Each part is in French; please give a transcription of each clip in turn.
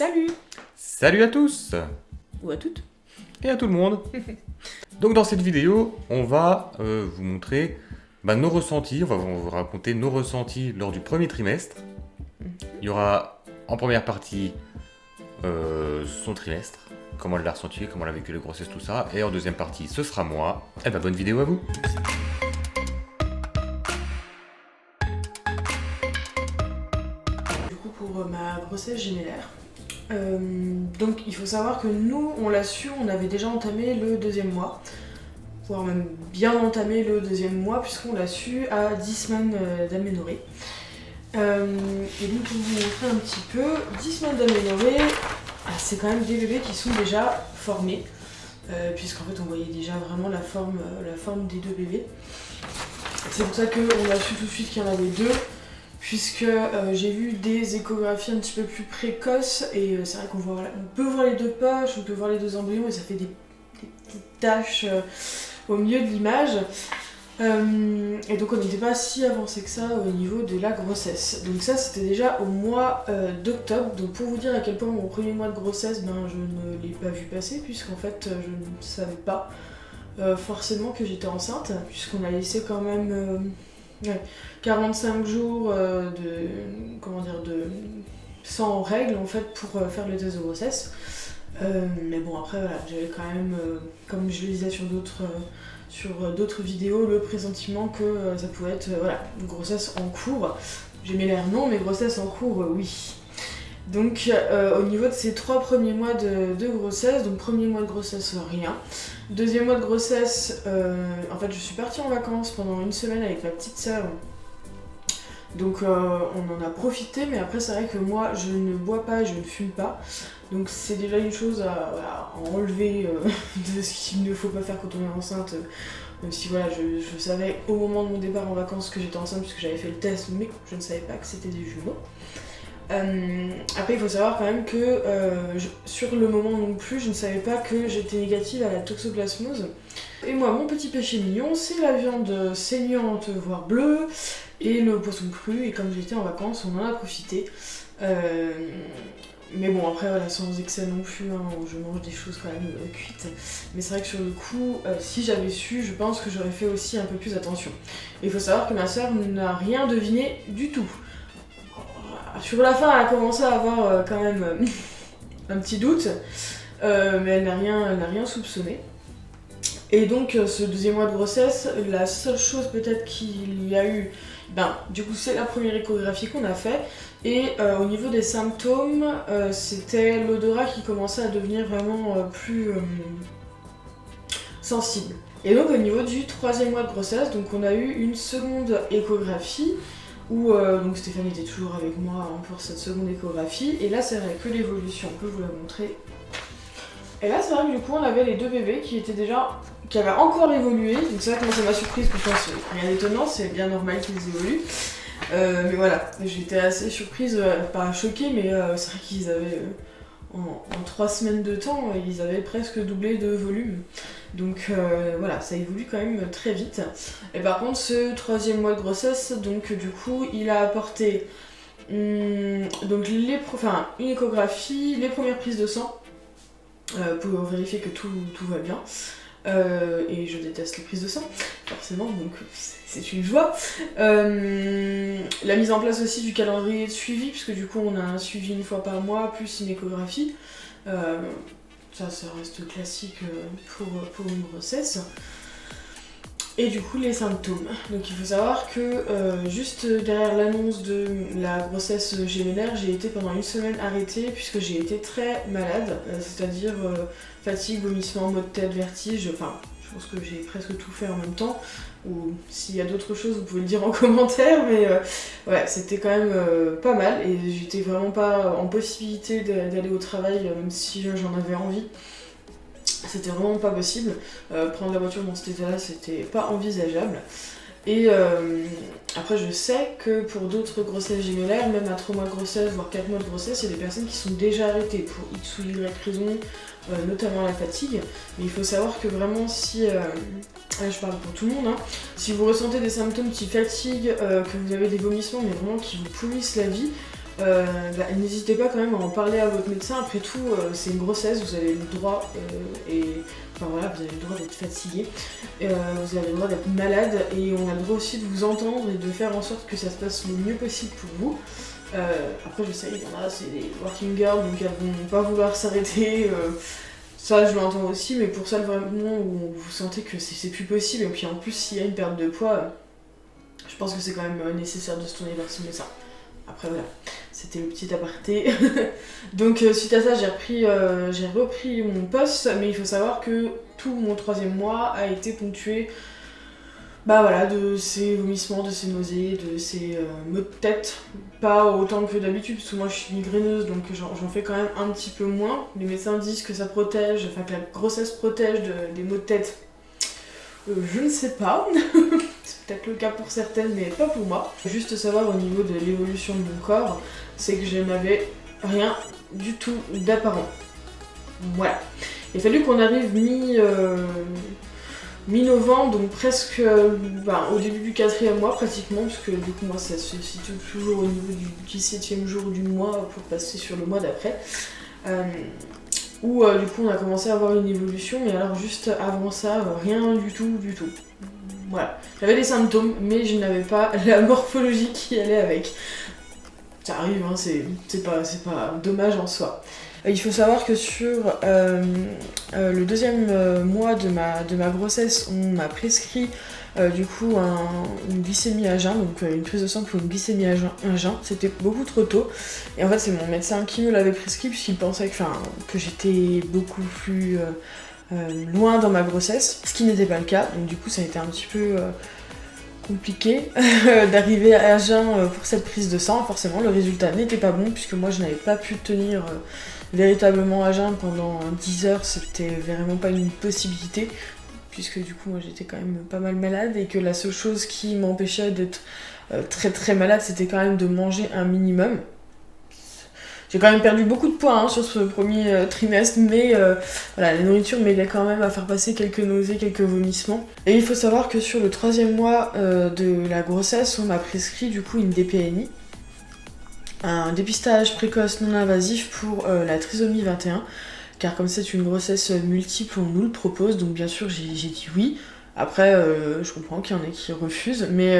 Salut! Salut à tous Ou à toutes. et à tout le monde. Donc dans cette vidéo, on va vous montrer nos ressentis, on va vous raconter nos ressentis lors du premier trimestre. Il y aura en première partie son trimestre, comment elle l'a ressenti, comment elle a vécu les grossesses, tout ça. Et en deuxième partie, ce sera moi. Et bonne vidéo à vous. Du coup, pour ma grossesse gémellaire. Donc, il faut savoir que nous, on l'a su, on avait déjà entamé le deuxième mois. Voire même bien entamé le deuxième mois, puisqu'on l'a su à 10 semaines d'aménorrhée. Et donc, pour vous montrer un petit peu, 10 semaines d'aménorrhée, c'est quand même des bébés qui sont déjà formés. Puisqu'en fait, on voyait déjà vraiment la forme des deux bébés. C'est pour ça qu'on a su tout de suite qu'il y en avait deux. Puisque j'ai vu des échographies un petit peu plus précoces et c'est vrai qu'on peut voir les deux poches, on peut voir les deux embryons et ça fait des petites taches au milieu de l'image. Et donc on n'était pas si avancé que ça au niveau de la grossesse. Donc ça c'était déjà au mois d'octobre. Donc pour vous dire à quel point mon premier mois de grossesse, je ne l'ai pas vu passer puisqu'en fait je ne savais pas forcément que j'étais enceinte puisqu'on a laissé quand même... 45 jours sans règles en fait pour faire le test de grossesse. Mais bon après voilà, j'avais quand même, comme je le disais sur d'autres vidéos, le pressentiment que ça pouvait être une grossesse en cours. Gémellaire non, mais grossesse en cours oui. Donc au niveau de ces 3 premiers mois de grossesse, donc premier mois de grossesse rien. Deuxième mois de grossesse, en fait je suis partie en vacances pendant une semaine avec ma petite sœur. Donc on en a profité, mais après c'est vrai que moi je ne bois pas et je ne fume pas. Donc c'est déjà une chose à enlever de ce qu'il ne faut pas faire quand on est enceinte. Même si je savais au moment de mon départ en vacances que j'étais enceinte puisque j'avais fait le test, mais je ne savais pas que c'était des jumeaux. Après il faut savoir quand même que sur le moment non plus je ne savais pas que j'étais négative à la toxoplasmose. Et moi mon petit péché mignon c'est la viande saignante voire bleue et le poisson cru, et comme j'étais en vacances on en a profité. Mais bon après sans excès non plus, je mange des choses quand même cuites. Mais c'est vrai que sur le coup si j'avais su je pense que j'aurais fait aussi un peu plus attention. Et il faut savoir que ma soeur n'a rien deviné du tout. Sur la fin, elle a commencé à avoir quand même un petit doute, mais elle n'a rien soupçonné. Et donc, ce deuxième mois de grossesse, la seule chose peut-être qu'il y a eu, du coup, c'est la première échographie qu'on a fait. Et au niveau des symptômes, c'était l'odorat qui commençait à devenir vraiment plus sensible. Et donc, au niveau du troisième mois de grossesse, donc on a eu une seconde échographie. Où donc Stéphane était toujours avec moi pour cette seconde échographie, et là c'est vrai que l'évolution, on peut vous la montrer. Et là c'est vrai que du coup on avait les deux bébés qui avaient encore évolué, donc c'est vrai que moi c'est ma surprise, pourtant c'est rien d'étonnant, c'est bien normal qu'ils évoluent. Mais voilà, j'étais assez surprise, pas choquée, mais c'est vrai qu'ils avaient, en 3 semaines de temps, ils avaient presque doublé de volume. Donc ça évolue quand même très vite. Et par contre, ce troisième mois de grossesse, donc du coup, il a apporté une échographie, les premières prises de sang pour vérifier que tout va bien. Et je déteste les prises de sang, forcément, donc c'est une joie. La mise en place aussi du calendrier de suivi, puisque du coup on a un suivi une fois par mois, plus une échographie. Ça reste classique pour une grossesse. Et du coup les symptômes. Donc il faut savoir que juste derrière l'annonce de la grossesse gémellaire, j'ai été pendant une semaine arrêtée puisque j'ai été très malade, c'est-à-dire fatigue, vomissement, maux de tête, vertige, je pense que j'ai presque tout fait en même temps. Ou s'il y a d'autres choses vous pouvez le dire en commentaire, mais c'était quand même pas mal et j'étais vraiment pas en possibilité d'aller au travail même si j'en avais envie. C'était vraiment pas possible. Prendre la voiture dans cet état-là, c'était pas envisageable. Et après, je sais que pour d'autres grossesses gémellaires, même à 3 mois de grossesse, voire 4 mois de grossesse, il y a des personnes qui sont déjà arrêtées pour X ou Y raison, notamment la fatigue. Mais il faut savoir que vraiment, si... je parle pour tout le monde, si vous ressentez des symptômes type fatigue, que vous avez des vomissements, mais vraiment qui vous pourrissent la vie, n'hésitez pas quand même à en parler à votre médecin. Après tout, c'est une grossesse, vous avez le droit, enfin voilà, vous avez le droit d'être fatigué, vous avez le droit d'être malade, et on a le droit aussi de vous entendre et de faire en sorte que ça se passe le mieux possible pour vous. Après, je sais, il y en a, c'est des working girls, donc elles vont pas vouloir s'arrêter. Ça, je l'entends aussi, mais pour ça, le moment où vous sentez que c'est plus possible, et puis en plus, s'il y a une perte de poids, je pense que c'est quand même nécessaire de se tourner vers son médecin. Après, voilà, c'était le petit aparté. Donc, suite à ça, j'ai repris mon poste, mais il faut savoir que tout mon 3e mois a été ponctué de ces vomissements, de ces nausées, de ces maux de tête. Pas autant que d'habitude, parce que moi je suis migraineuse, donc j'en fais quand même un petit peu moins. Les médecins disent que ça protège, enfin que la grossesse protège des maux de tête. Je ne sais pas. C'est peut-être le cas pour certaines, mais pas pour moi. Juste savoir au niveau de l'évolution de mon corps, c'est que je n'avais rien du tout d'apparent. Voilà. Il a fallu qu'on arrive mi-novembre, donc presque au début du 4e mois pratiquement, parce que du coup moi ça se situe toujours au niveau du 17e jour du mois pour passer sur le mois d'après, où du coup on a commencé à avoir une évolution, mais alors juste avant ça, rien du tout. Voilà, j'avais des symptômes, mais je n'avais pas la morphologie qui allait avec. Ça arrive, hein, c'est pas dommage en soi. Il faut savoir que sur le 2e mois de ma grossesse, on m'a prescrit du coup une glycémie à jeun, donc une prise de sang pour une glycémie à jeun. C'était beaucoup trop tôt. Et en fait, c'est mon médecin qui me l'avait prescrit, puisqu'il pensait que j'étais beaucoup plus loin dans ma grossesse, ce qui n'était pas le cas. Donc du coup, ça a été un petit peu compliqué d'arriver à jeun pour cette prise de sang. Forcément, le résultat n'était pas bon, puisque moi, je n'avais pas pu tenir véritablement à jeun pendant 10 heures. C'était vraiment pas une possibilité, puisque du coup moi j'étais quand même pas mal malade, et que la seule chose qui m'empêchait d'être très très malade, c'était quand même de manger un minimum. J'ai quand même perdu beaucoup de poids sur ce premier trimestre, mais la nourriture m'aidait quand même à faire passer quelques nausées, quelques vomissements. Et il faut savoir que sur le 3e mois de la grossesse, on m'a prescrit du coup une DPNI, un dépistage précoce non invasif pour la trisomie 21, car comme c'est une grossesse multiple, on nous le propose, donc bien sûr j'ai dit oui. Après, je comprends qu'il y en ait qui refusent, mais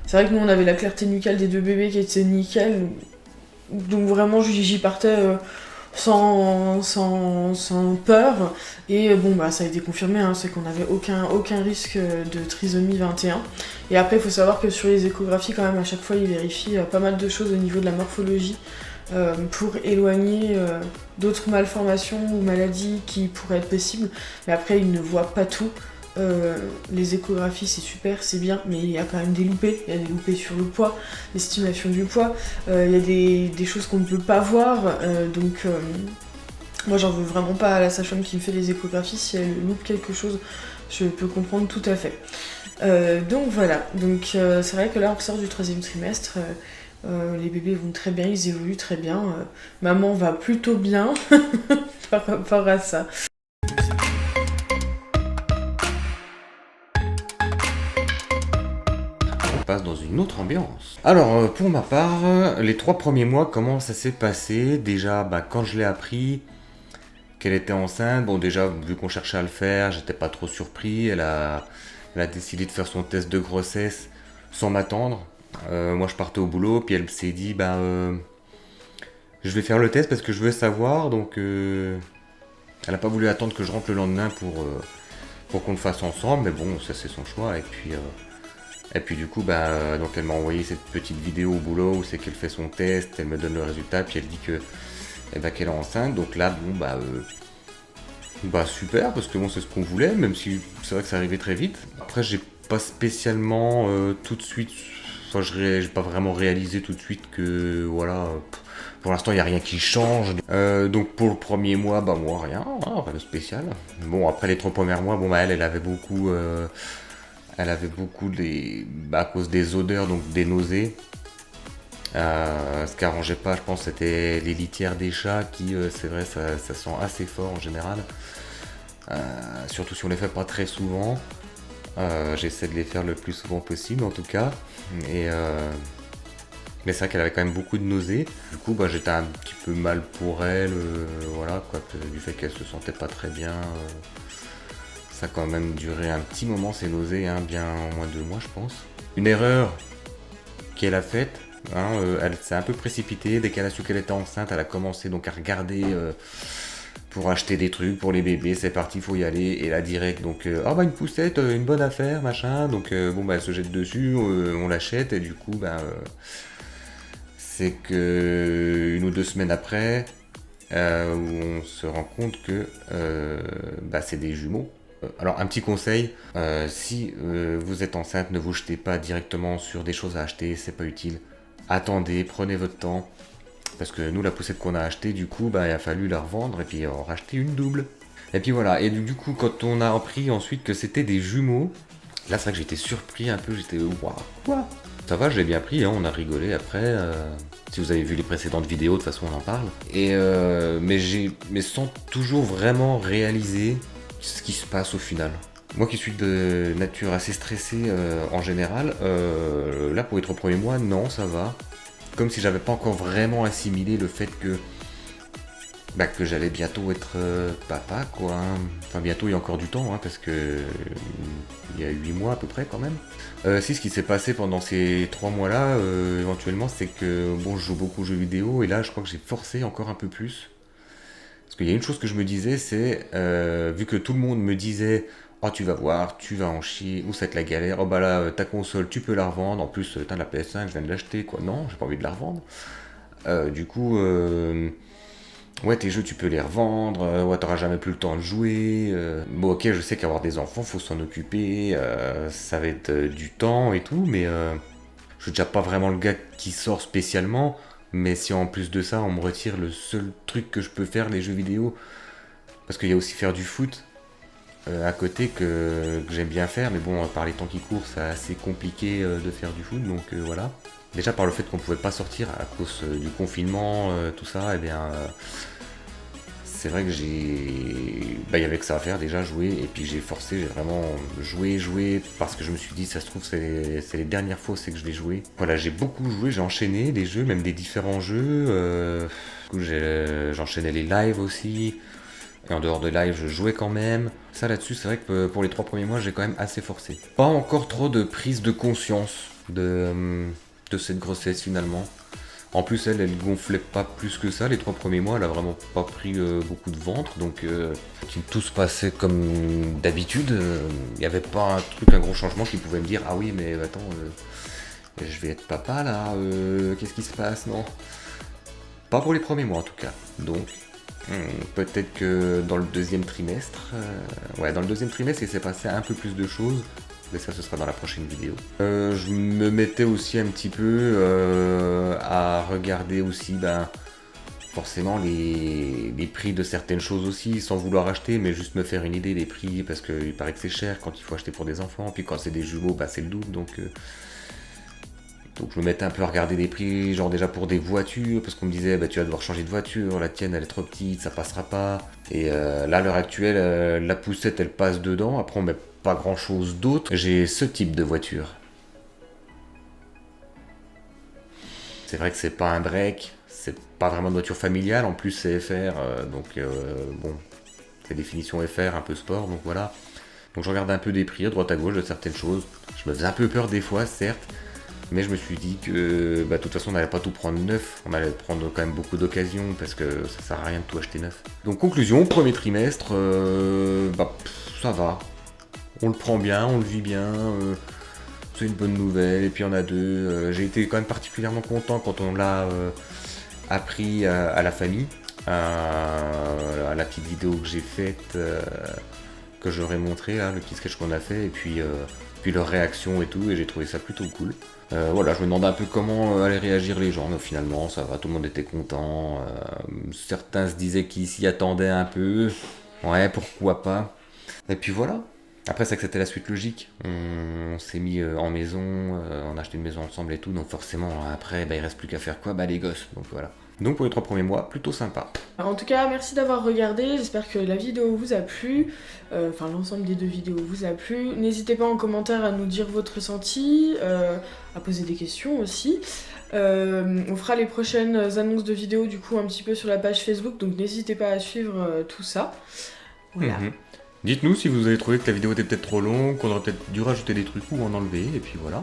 c'est vrai que nous on avait la clarté nucale des 2 bébés qui était nickel, donc vraiment j'y partais sans peur, et ça a été confirmé, c'est qu'on n'avait aucun risque de trisomie 21. Et après il faut savoir que sur les échographies quand même à chaque fois ils vérifient pas mal de choses au niveau de la morphologie pour éloigner d'autres malformations ou maladies qui pourraient être possibles, mais après ils ne voient pas tout. Les échographies c'est super, c'est bien, mais il y a quand même des loupés. Il y a des loupés sur le poids, l'estimation du poids, il y a des choses qu'on ne peut pas voir, donc moi j'en veux vraiment pas à la sage-femme qui me fait les échographies. Si elle loupe quelque chose, je peux comprendre tout à fait. Donc voilà, donc c'est vrai que là on ressort du 3e trimestre, les bébés vont très bien, ils évoluent très bien, maman va plutôt bien par rapport à ça. On passe dans une autre ambiance. Alors, pour ma part, les 3 premiers mois, comment ça s'est passé? Déjà, quand je l'ai appris qu'elle était enceinte, bon déjà, vu qu'on cherchait à le faire, j'étais pas trop surpris. Elle a décidé de faire son test de grossesse sans m'attendre. Moi, je partais au boulot, puis elle s'est dit, je vais faire le test parce que je veux savoir, donc elle a pas voulu attendre que je rentre le lendemain pour qu'on le fasse ensemble, mais bon, ça c'est son choix. Et puis du coup, donc elle m'a envoyé cette petite vidéo au boulot où c'est qu'elle fait son test, elle me donne le résultat, puis elle dit qu'elle est enceinte. Donc là, super, parce que c'est ce qu'on voulait, même si c'est vrai que ça arrivait très vite. Après, j'ai pas spécialement tout de suite, j'ai pas vraiment réalisé tout de suite que voilà, pour l'instant il n'y a rien qui change. Donc pour le premier mois, moi rien de spécial. Bon, après les 3 premiers mois, elle avait beaucoup. À cause des odeurs, donc des nausées. Ce qui arrangeait pas, je pense, c'était les litières des chats qui, c'est vrai, ça sent assez fort en général. Surtout si on les fait pas très souvent. J'essaie de les faire le plus souvent possible en tout cas. Mais c'est vrai qu'elle avait quand même beaucoup de nausées. Du coup, bah, j'étais un petit peu mal pour elle, voilà, quoi, du fait qu'elle se sentait pas très bien. Ça a quand même duré un petit moment, ces nausées, hein, bien au moins 2 mois, je pense. Une erreur qu'elle a faite, hein, elle s'est un peu précipitée. Dès qu'elle a su qu'elle était enceinte, elle a commencé donc à regarder pour acheter des trucs pour les bébés. C'est parti, faut y aller. Et là, direct, donc, ah bah une poussette, une bonne affaire, machin. Donc, bon, bah elle se jette dessus, on l'achète, et du coup, bah. C'est que 1 ou 2 semaines après, où on se rend compte que bah, c'est des jumeaux. Alors un petit conseil, si vous êtes enceinte, ne vous jetez pas directement sur des choses à acheter, c'est pas utile. Attendez, prenez votre temps, parce que nous la poussette qu'on a achetée, du coup, bah, il a fallu la revendre et puis en racheter une double. Et puis voilà, et du coup quand on a appris ensuite que c'était des jumeaux, là c'est vrai que j'étais surpris un peu, j'étais waouh, quoi. Ça va, je l'ai bien pris, hein, on a rigolé après. Si vous avez vu les précédentes vidéos, de toute façon on en parle. Mais sans toujours vraiment réaliser ce qui se passe au final. Moi qui suis de nature assez stressée en général, là pour les 3 premiers mois, non, ça va. Comme si j'avais pas encore vraiment assimilé le fait que j'allais bientôt être papa, quoi. Hein. Enfin, bientôt, il y a encore du temps, hein, parce que il y a 8 mois à peu près, quand même. Si, ce qui s'est passé pendant ces 3 mois-là, éventuellement, c'est que, bon, je joue beaucoup aux jeux vidéo, et là, je crois que j'ai forcé encore un peu plus. Parce qu'il y a une chose que je me disais, c'est, vu que tout le monde me disait, oh, tu vas voir, tu vas en chier, ou ça va être la galère, oh, bah là, ta console, tu peux la revendre, en plus, t'as la PS5, je viens de l'acheter, quoi. Non, j'ai pas envie de la revendre. Du coup... Ouais, tes jeux, tu peux les revendre, ouais, t'auras jamais plus le temps de jouer. Bon, ok, je sais qu'avoir des enfants, faut s'en occuper, ça va être du temps et tout, mais je suis déjà pas vraiment le gars qui sort spécialement. Mais si en plus de ça, on me retire le seul truc que je peux faire, les jeux vidéo, parce qu'il y a aussi faire du foot à côté que j'aime bien faire, mais bon, par les temps qui courent, c'est assez compliqué de faire du foot, donc voilà. Déjà par le fait qu'on pouvait pas sortir à cause du confinement, tout ça, et bien c'est vrai que il y avait que ça à faire déjà, jouer, et puis j'ai forcé, j'ai vraiment joué, parce que je me suis dit, ça se trouve, c'est les dernières fois c'est que je vais jouer. Voilà, j'ai beaucoup joué, j'ai enchaîné les jeux, même des différents jeux, du coup j'enchaînais les lives aussi, et en dehors de live, je jouais quand même. Ça là-dessus, c'est vrai que pour les 3 premiers mois, j'ai quand même assez forcé. Pas encore trop de prise de conscience de cette grossesse finalement. En plus, elle gonflait pas plus que ça les 3 premiers mois, elle a vraiment pas pris beaucoup de ventre, donc tout se passait comme d'habitude. Il n'y avait pas un gros changement qui pouvait me dire ah oui mais attends, je vais être papa là, qu'est-ce qui se passe, non. Pas pour les premiers mois en tout cas, donc peut-être que dans le deuxième trimestre, il s'est passé un peu plus de choses. Mais ça, ce sera dans la prochaine vidéo. Je me mettais aussi un petit peu à regarder aussi, forcément les prix de certaines choses aussi, sans vouloir acheter, mais juste me faire une idée des prix, parce qu'il paraît que c'est cher quand il faut acheter pour des enfants, puis quand c'est des jumeaux, c'est le double, donc je me mettais un peu à regarder des prix, genre déjà pour des voitures, parce qu'on me disait tu vas devoir changer de voiture, la tienne elle est trop petite, ça passera pas. Et là à l'heure actuelle, la poussette elle passe dedans, après on met pas grand chose d'autre. J'ai ce type de voiture. C'est vrai que c'est pas un break, c'est pas vraiment une voiture familiale, en plus c'est FR, donc bon, c'est définition FR, un peu sport, donc voilà. Donc je regarde un peu des prix à droite à gauche de certaines choses. Je me faisais un peu peur des fois, certes, mais je me suis dit que de toute façon on n'allait pas tout prendre neuf, on allait prendre quand même beaucoup d'occasions parce que ça sert à rien de tout acheter neuf. Donc conclusion, premier trimestre, ça va. On le prend bien, on le vit bien, c'est une bonne nouvelle, et puis il y en a deux. J'ai été quand même particulièrement content quand on l'a appris à la famille, à la petite vidéo que j'ai faite, que j'aurais montré, là, le petit sketch qu'on a fait, et puis leur réaction et tout, et j'ai trouvé ça plutôt cool. Voilà, je me demandais un peu comment allaient réagir les gens, mais finalement ça va, tout le monde était content. Certains se disaient qu'ils s'y attendaient un peu, ouais, pourquoi pas. Et puis voilà. Après, c'est que c'était la suite logique. On s'est mis en maison, on a acheté une maison ensemble et tout, donc forcément, après, il reste plus qu'à faire quoi, les gosses, donc voilà. Donc pour les 3 premiers mois, plutôt sympa. Alors, en tout cas, merci d'avoir regardé, j'espère que la vidéo vous a plu, l'ensemble des 2 vidéos vous a plu. N'hésitez pas en commentaire à nous dire votre ressenti, à poser des questions aussi. On fera les prochaines annonces de vidéos du coup un petit peu sur la page Facebook, donc n'hésitez pas à suivre tout ça. Voilà. Dites-nous si vous avez trouvé que la vidéo était peut-être trop longue, qu'on aurait peut-être dû rajouter des trucs ou en enlever, et puis voilà.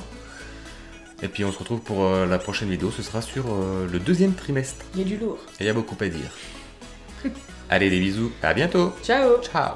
Et puis on se retrouve pour la prochaine vidéo, ce sera sur le 2e trimestre. Il y a du lourd. Et il y a beaucoup à dire. Allez, des bisous, à bientôt. Ciao. Ciao.